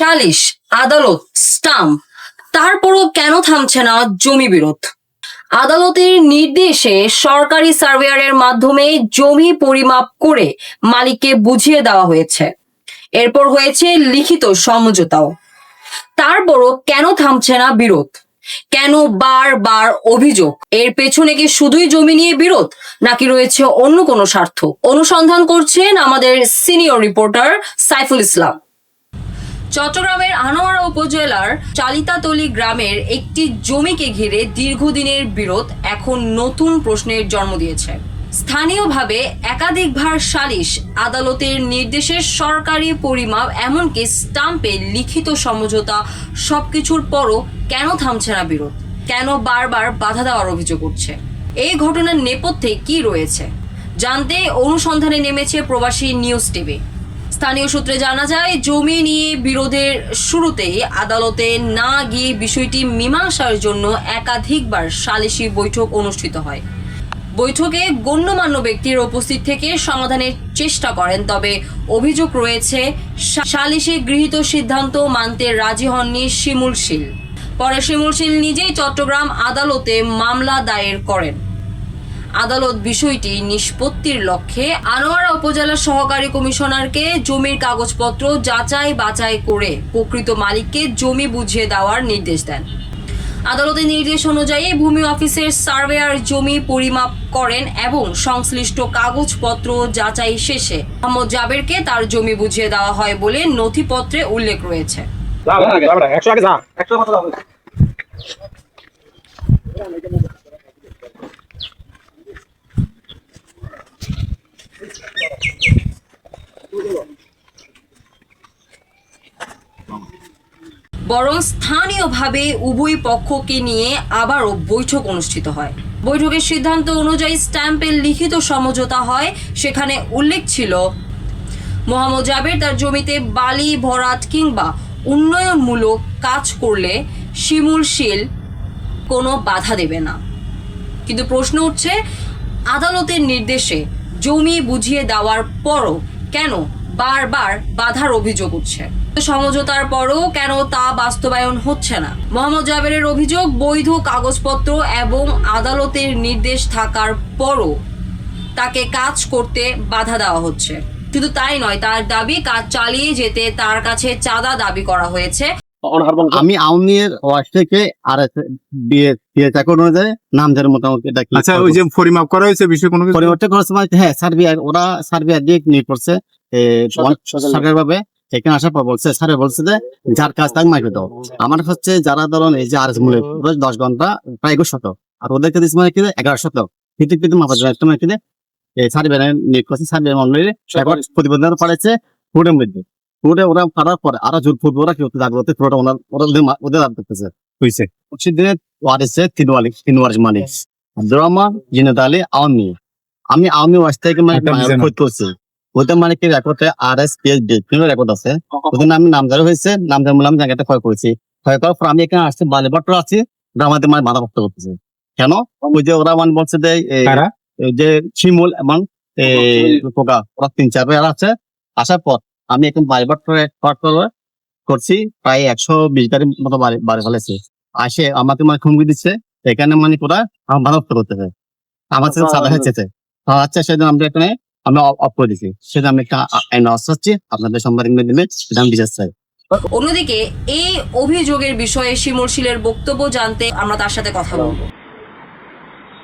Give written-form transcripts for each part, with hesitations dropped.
সালিশ, আদালত, স্টাম্প, তারপরও কেন থামছে না জমি বিরোধ? আদালতের নির্দেশে সরকারি সার্ভেয়ারের মাধ্যমে জমি পরিমাপ করে মালিককে বুঝিয়ে দেওয়া হয়েছে। এরপর হয়েছে লিখিত সমঝোতাও। তারপরও কেন থামছে না বিরোধ? কেন বারবার অভিযোগ? এর পেছনে কি শুধুই জমি নিয়ে বিরোধ, নাকি রয়েছে অন্য কোনো স্বার্থ? অনুসন্ধান করছেন আমাদের সিনিয়র রিপোর্টার সাইফুল ইসলাম। চট্টগ্রামের আনোয়ারা উপজেলার চালিতাতলী গ্রামের একটি জমিকে ঘিরে দীর্ঘদিনের বিরোধ এখন নতুন প্রশ্নের জন্ম দিয়েছে। স্থানীয়ভাবে একাধিকবার সালিশ, আদালতের নির্দেশে সরকারি পরিমাপ, এমনকি স্টাম্পে লিখিত সমঝোতা, সবকিছুর পরও কেন থামছে না বিরোধ? কেন বারবার বাধা দেওয়ার অভিযোগ উঠছে? এই ঘটনার নেপথ্যে কি রয়েছে জানতে অনুসন্ধানে নেমেছে প্রবাসী নিউজ টিভি। স্থানীয় সূত্রে জানা যায়, জমি নিয়ে বিরোধের শুরুতেই আদালতে না গিয়ে বিষয়টি মীমাংসার জন্য একাধিকবার সালিশি বৈঠক অনুষ্ঠিত হয়। বৈঠকে গণ্যমান্য ব্যক্তির উপস্থিত থেকে সমাধানের চেষ্টা করেন, তবে অভিযোগ রয়েছে সালিশে গৃহীত সিদ্ধান্ত মানতে রাজি হননি শিমুল শীল। পরে শিমুল শীল নিজেই চট্টগ্রাম আদালতে মামলা দায়ের করেন। আদালত বিষয়টি নিষ্পত্তির লক্ষ্যে আনোয়ারা উপজেলা সহকারী কমিশনারকে জমির কাগজপত্র যাচাই বাছাই করে প্রকৃত মালিককে জমি বুঝিয়ে দেওয়ার নির্দেশ দেন। আদালতের নির্দেশ অনুযায়ী ভূমি অফিসের সার্ভেয়ার জমি পরিমাপ করেন এবং সংশ্লিষ্ট কাগজপত্র যাচাই শেষে মোহাম্মদ জাবেরকে তার জমি বুঝিয়ে দেওয়া হয় বলে নথিপত্রে উল্লেখ রয়েছে। বরং স্থানীয়ভাবে উভয় পক্ষকে নিয়ে আবারও বৈঠক অনুষ্ঠিত হয়। বৈঠকের সিদ্ধান্ত অনুযায়ী স্ট্যাম্পের লিখিত সমঝোতা হয়। সেখানে উল্লেখ ছিল, মোহাম্মদ জাবের তার জমিতে বালি ভরাট কিংবা উন্নয়নমূলক কাজ করলে শিমুল শীল কোনো বাধা দেবে না। কিন্তু প্রশ্ন উঠছে, আদালতের নির্দেশে জমি বুঝিয়ে দেওয়ার পরও কেন বারবার বাধার অভিযোগ উঠছে? সমঝোতার পরও কেন তা বাস্তবায়ন হচ্ছে না? মোহাম্মদ জাবেরের অভিযোগ, বৈধ কাগজপত্র এবং আদালতের নির্দেশ থাকার পরও তাকে কাজ করতে বাধা দেওয়া হচ্ছে। শুধু তাই নয়, তার দাবি কাজ চালিয়ে যেতে তার কাছে চাঁদা দাবি করা হয়েছে। আমি আউনির ওয়াশ থেকে আর অনুযায়ী নামদের মোটামুটি এটা কি, আচ্ছা, ওই যে পরিমাপ করা হয়েছে বিষয় কোনো পরিবর্তন করেছে মানে, হ্যাঁ, সার্ভেয়ার, ওরা সার্ভেয়ার দিয়ে নিয়োগ করছে সরকারি ভাবে। এখানে আসার পর বলছে, স্যার বলছে যে যার কাজ তাকে মাইকে দাও। আমার হচ্ছে যারা ধরুন এই যে আর মূল্য 10 ঘন্টা প্রায় 2100, আর ওদেরকে দিচ্ছে মানে কি 1100। কিন্তু মাপা যায় একটা মানে সার্ভেয়ার নিয়োগ করছে, সার্ভেয়ার মন্ডলী প্রতিবেদন পাঠাচ্ছে কোর্টের মধ্যে। কোর্টে ওরা পাঠার পরে আরো জোর ফুটবো, ওরা কি জাগ্রত পুরোটা ওদের লাভ করতেছে হয়েছে। দিনে ওয়ারিসে তিন ওয়ারিস মালিক আব্দুর রহমান জিনাত আলী আওয়ামী। আমি আওয়ামী ওয়াশ থেকে মানে করছি, ওদের মানে কি রেকর্ডে RSPSD রেকর্ড আছে। ওদের আমি নামজারি হয়েছে, নামজারি মূল্য আমি জায়গাটা ক্ষয় করেছি। ক্ষয় করার পর আমি এখানে আসছি, বালিবাট্র আছি, আমাদের মানে বাধা ভক্ত করতেছে। কেন? ওই যে ওরা মানে বলছে যে শিমুল এবং পোকা, ওরা 3-4 বার আছে। আসার পর আমি এখন বালিবাট্র করছি, প্রায় 120 গাড়ির মতো বাড়ি ফেলেছি। আসে আমাকে মানে হুমকি দিচ্ছে, এখানে মানে ওরা আমার বাধা ভক্ত করতেছে, আমার সাথে সাদা হচ্ছে। আচ্ছা, সেদিন আমরা এখানে আমি অফ করে দিচ্ছি, সেটা আমি একটা আইন আসছি আপনাদের সাংবাদিক দিলে সেটা আমি বিচার চাই। অন্যদিকে এই অভিযোগের বিষয়ে শিমুল শীলের বক্তব্য জানতে আমরা তার সাথে কথা বলবো।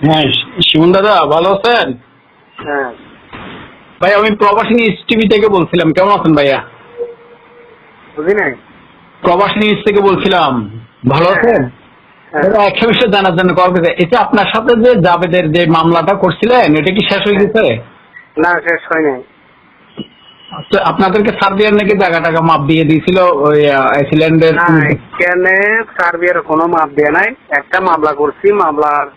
হ্যাঁ, শিমুল দাদা ভালো আছেন? হ্যাঁ ভাই, আমি প্রবাসী নিউজ টিভি থেকে বলছিলাম। কেমন আছেন ভাইয়া? বুঝি নাই। প্রবাসী নিউজ থেকে বলছিলাম, ভালো আছেন? একটা বিষয় জানার জন্য কল করেছে, এটা আপনার সাথে যে জাবেদের যে মামলাটা করছিলেন, এটা কি শেষ হয়ে গেছে? না, শেষ হয় নাই। আচ্ছা, আপনাদেরকে সার্ভেয়ার নাকি জায়গা টাকা মাপ দিয়ে দিয়েছিল ওই আইসল্যান্ডের? এখানে সার্ভেয়ার কোনো মাপ দিয়ে নাই। একটা মামলা করছি, মামলার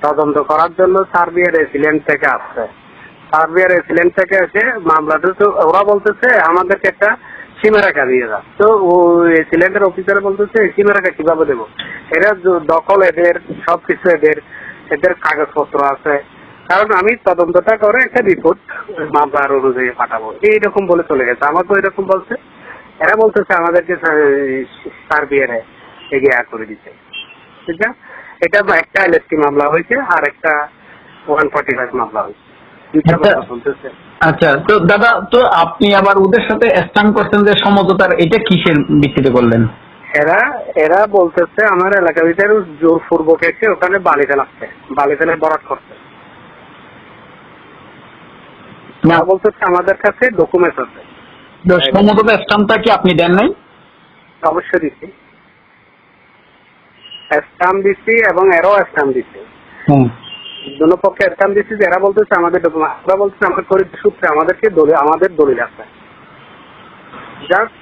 তদন্ত করার জন্য সার্ভেয়ার এসিল্যান্ড থেকে আসছে। সার্ভেয়ার এসিল্যান্ড থেকে এসে মামলাটা, তো ওরা বলতেছে আমাদেরকে একটা সীমারেখা দিয়ে দাও। তো ওই এসিল্যান্ডের অফিসার বলতেছে সীমারেখা কিভাবে দেবো? এরা দখল এদের, সবকিছু এদের কাগজপত্র আছে। কারণ আমি তদন্তটা করে একটা রিপোর্ট মামলার অনুযায়ী পাঠাবো, এইরকম বলে চলে গেছে। আমাকেও এরকম বলছে। এরা বলতেছে আমাদেরকে সার্বিয়ারে এগিয়ে করে দিতে। ঠিক আছে, এটা একটা এলএসটি মামলা হয়েছে আর একটা 145 মামলা হয়েছে, দুইটা মামলা চলতেছে। আচ্ছা, তো দাদা, তো আপনি আবার ওদের সাথে স্ট্যান্ড করছেন যে সমঝোতার, এটা কিসের ভিত্তিতে করলেন? এরা বলতেছে আমার এলাকার ভিতরে জোরপূর্বক এসে ওখানে বালি ফেলাচ্ছে, বালি ফেলে বরাদ করছে। না, বলতেছে আমাদের কাছে ডকুমেন্টস আছে। সমঝোতা স্ট্যাম্পটা কি আপনি দেন নাই? অবশ্যই দিচ্ছি, স্ট্যাম্প দিচ্ছি এবং এরও স্ট্যাম্প দিচ্ছি, দুটো পক্ষে স্ট্যাম্প দিচ্ছি। এরা বলতেছে আমাদের ডকুমেন্ট, ওরা বলতেছে আমাদের পরিচয় সূত্রে আমাদেরকে আমাদের দলিল আছে, জাস্ট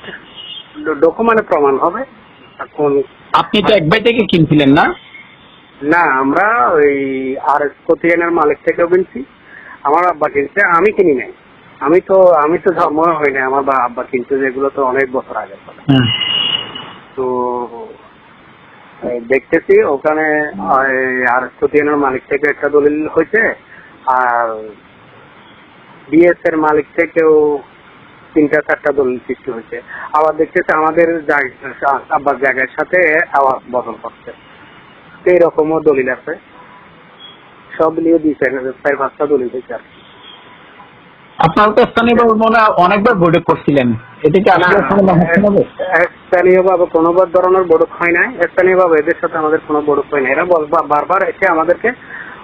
ডকুমেন্টে প্রমাণ হবে। এখন আপনি তো এক ভাই থেকে কিনছিলেন না? না, আমরা ওই RS কোতিয়ানের মালিক থেকেও কিনছি, আমার আব্বা কিনছে, আমি কিনি নাই। আমি তো জন্ম হয় নাই, আমার আব্বা কিনছে, যেগুলো তো অনেক বছর আগে। তো দেখতেছি ওখানে RS কোতিয়ানের মালিক থেকে একটা দলিল হয়েছে, আর BS এর মালিক থেকেও 3-4টা দলিল সৃষ্টি হয়েছে। আবার দেখতেছে আমাদের আব্বার জায়গার সাথে আবার বদল করছে, এইরকমও দলিল আছে। সব নিয়ে 4-5টা দলিল হয়েছে আর কি। আপনারা তো স্থানীয়ভাবে মনে হয় অনেকবার বৈঠক করছিলেন, এটা কি আসলে স্থানীয়ভাবে কোনো ধরনের বৈঠক হয় নাই। স্থানীয়ভাবে এদের সাথে আমাদের কোনো বৈঠক হয় না। এরা বারবার এসে আমাদেরকে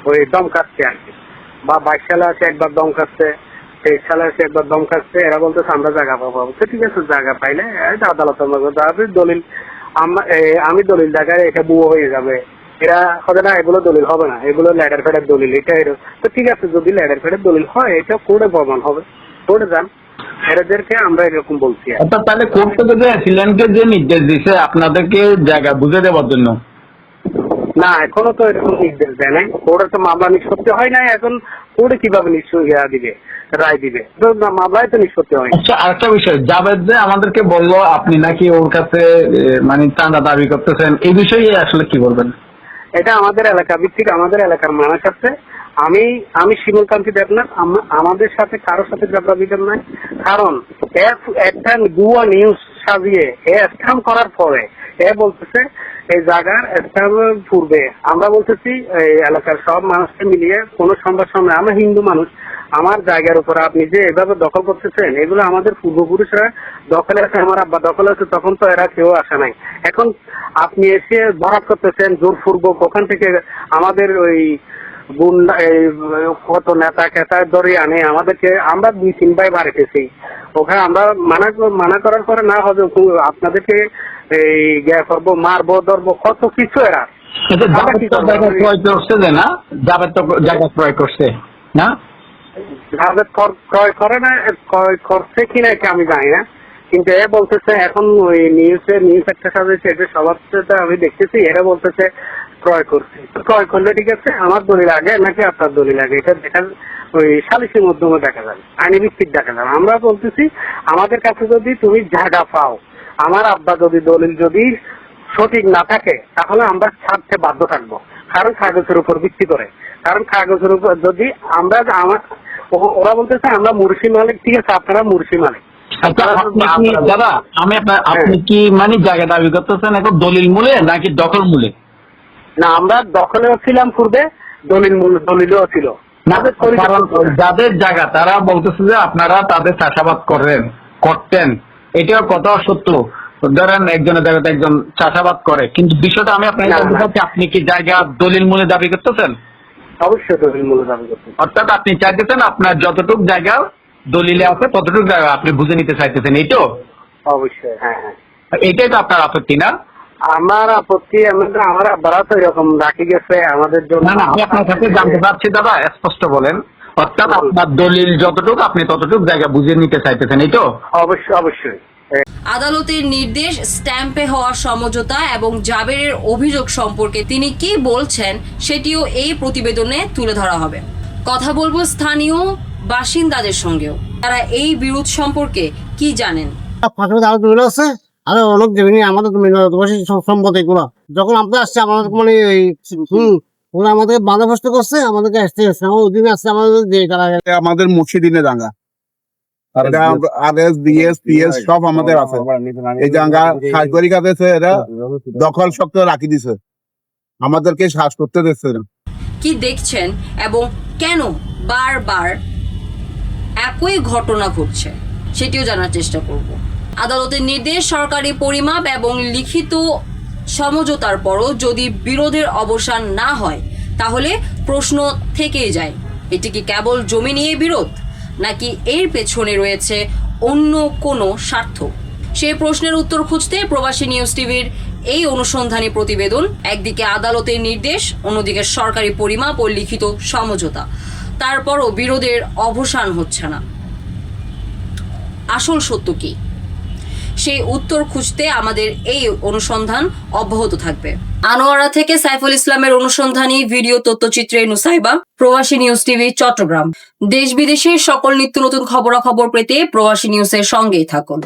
ওই দমকাচ্ছে আর কি, বা 22 সালে আছে একবার দমকাচ্ছে, 23 সালে আছে একবার দমকাচ্ছে। এরা বলতেছে আমরা জায়গা পাবো। ঠিক আছে, জায়গা পাইলে আদালতের দলিল আমি দলিল জায়গায় এটা বুয়ো হয়ে যাবে। এরা হবে না, এগুলো দলিল হবে না, এগুলো ল্যাডার ফেডার দলিল। এটা তো ঠিক আছে, যদি ল্যাডার ফেডার দলিল হয় এটা কোর্টে প্রমাণ হবে, কোর্টে যান। এদেরকে আমরা এরকম বলছি। অর্থাৎ তাহলে কোর্ট থেকে যে সিলেন্টকে যে নির্দেশ দিছে আপনাদেরকে জায়গা বুঝে দেওয়ার জন্য? না, এখনো তো এরকম নির্দেশ দেয় নাই। কোর্টে তো মামলা নিষ্পত্তি হয় নাই, এখন কোর্টে কিভাবে দিবে, রায় দিবে? মামলায় তো নিষ্পত্তি হয়। আচ্ছা, আরেকটা বিষয়, জাভেদ যে আমাদেরকে বললো আপনি নাকি ওর কাছে মানে চাঁদা দাবি করতেছেন, এই বিষয়ে আসলে কি বলবেন? এটা আমাদের এলাকা ভিত্তিক, আমাদের এলাকার মানুষ আছে। আমি শিমুলকান্তি দেবনাথ, আমাদের সাথে কারোর সাথে বিরোধ নাই। কারণ একটা ভুয়া নিউজ সাজিয়ে স্ক্যাম করার পরে বলতেছে এই জায়গার স্ক্যাম পূর্বে আমরা বলতেছি এই এলাকার সব মানুষকে মিলিয়ে কোনো সংবাদ আমরা হিন্দু মানুষ, আমার জায়গার উপর আপনি যে এভাবে দখল করতেছেন, এগুলো আমাদের পূর্বপুরুষরা দখলে আছে, আমার আব্বা দখলে আছে, তখন তো এরা কেউ আসে নাই। এখন আপনি এসে ভরাট করতেছেন জোরপূর্বক, ওখান থেকে আমাদের ওই গুন্ডা কত নেতা কেতা ধরে আনে আমাদেরকে। আমরা 2-3 ভাই বাড়িতেছি, ওখানে আমরা মানা করার পরে না হবে আপনাদেরকে এই গ্যা করবো, মারবো, ধরবো, কত কিছু। এরা ক্রয় করছে যে না, জাভেদ তো জায়গা ক্রয় করছে না? জাভেদ ক্রয় করে না, ক্রয় করছে কিনা এটা আমি জানি না, কিন্তু এ বলতেছে এখন ওই নিউজ একটা সাজাইছে, এটা সবার সাথে আমি দেখতেছি। এরা বলতেছে ক্রয় করছে। ক্রয় করলে ঠিক আছে, আমার দলিল আগে নাকি আপনার দলিল আগে, এটা দেখা ওই সালিসের মাধ্যমে দেখা যাবে, আইনি ভিত্তিক দেখা যাবে। আমরা বলতেছি আমাদের কাছে যদি তুমি জায়গা পাও, আমার আব্বা যদি দলিল যদি সঠিক না থাকে, তাহলে আমরা ছাড়তে বাধ্য থাকবো, কারণ কাগজের উপর ভিত্তি করে। কারণ কাগজের উপর যদি ওরা বলতেছে আমরা মুর্শি মালিক, ঠিক আছে আপনারা মুর্শি মালিক। দাদা, আপনি কি মানে জায়গা দাবি করতেছেন এখন দলিল মূলে নাকি দখল মূলে? না, আমরা দখলেও ছিলাম পূর্বে, দলিলও ছিল। যাদের জায়গা তারা বলতেছে যে আপনারা তাদের চাষাবাদ করতেন, এটাও কথা সত্য। ধরেন একজনের জায়গাতে একজন চাষাবাদ করে, কিন্তু বিষয়টা আমি আপনাকে বলতে চাচ্ছি, আপনি কি জায়গা দলিল মূলে দাবি করতেছেন? অবশ্যই দলিল মূলে দাবি করতেন। অর্থাৎ আপনি চাইতেছেন আপনার যতটুকু জায়গা দলিলে আছে ততটুকু জায়গা আপনি বুঝে নিতে চাইতেছেন, এই তো? অবশ্যই, হ্যাঁ হ্যাঁ। এটাই তো আপনার আপত্তি না? আমার আপত্তি, আমার আব্বারা তো এরকম রাখি গেছে আমাদের জন্য। না, আমি আপনার কাছে জানতে চাচ্ছি দাদা, স্পষ্ট বলেন। অর্থাৎ আপনার দলিল যতটুকু আপনি ততটুকু জায়গা বুঝে নিতে চাইতেছেন, এই তো? অবশ্যই অবশ্যই। আদালতের নির্দেশ, স্ট্যাম্পে হওয়া সমঝোতা এবং জাবেরের অভিযোগ সম্পর্কে তিনি কি বলছেন সেটিও এই প্রতিবেদনে তুলে ধরা হবে। কথা বলবো স্থানীয় বাসিন্দাদের সঙ্গেও, তারা এই বিরোধ সম্পর্কে কি জানেন। আরো দলিল আছে, আরো অনেক জমি আমাদের সম্পদ এগুলো যখন আমরা আসছে আমাদের মানে ওরা আমাদের বাধাগ্রস্ত করছে, আমাদেরকে আসতে আসছে আমার অধীনে আসছে আমাদের আমাদের মুর্শিদিনে দাঙ্গা এটা আরএস বিএস পিএস সব আমাদের আছে এই জায়গা কারিগরি কাজে এরা দখল শক্ত রাখি দিছে আমাদেরকে শ্বাস করতে দিচ্ছে না কি দেখছেন এবং কেন বারবার একই ঘটনা ঘটছে সেটিও জানার চেষ্টা করব। আদালতের নির্দেশ, সরকারি পরিমাপ এবং লিখিত সমঝোতার পরও যদি বিরোধের অবসান না হয় তাহলে প্রশ্ন থেকেই যায়, এটি কি কেবল জমি নিয়ে বিরোধ নাকি এর পেছনে রয়েছে অন্য কোনো স্বার্থ? সেই প্রশ্নের উত্তর খুঁজতে প্রবাসী নিউজ টিভির এই অনুসন্ধানী প্রতিবেদন। একদিকে আদালতের নির্দেশ, অন্যদিকে সরকারি পরিমাপ ও লিখিত সমঝোতা, তারপরও বিরোধের অবসান হচ্ছে না। আসল সত্য কি? সেই উত্তর খুঁজতে আমাদের এই অনুসন্ধান অব্যাহত থাকবে। আনোয়ারা থেকে সাইফুল ইসলামের অনুসন্ধানী ভিডিও তথ্যচিত্রে নুসাইবা, প্রবাসী নিউজ টিভি, চট্টগ্রাম। দেশ বিদেশের সকল নিত্য নতুন খবরাখবর পেতে প্রবাসী নিউজের সঙ্গেই থাকুন।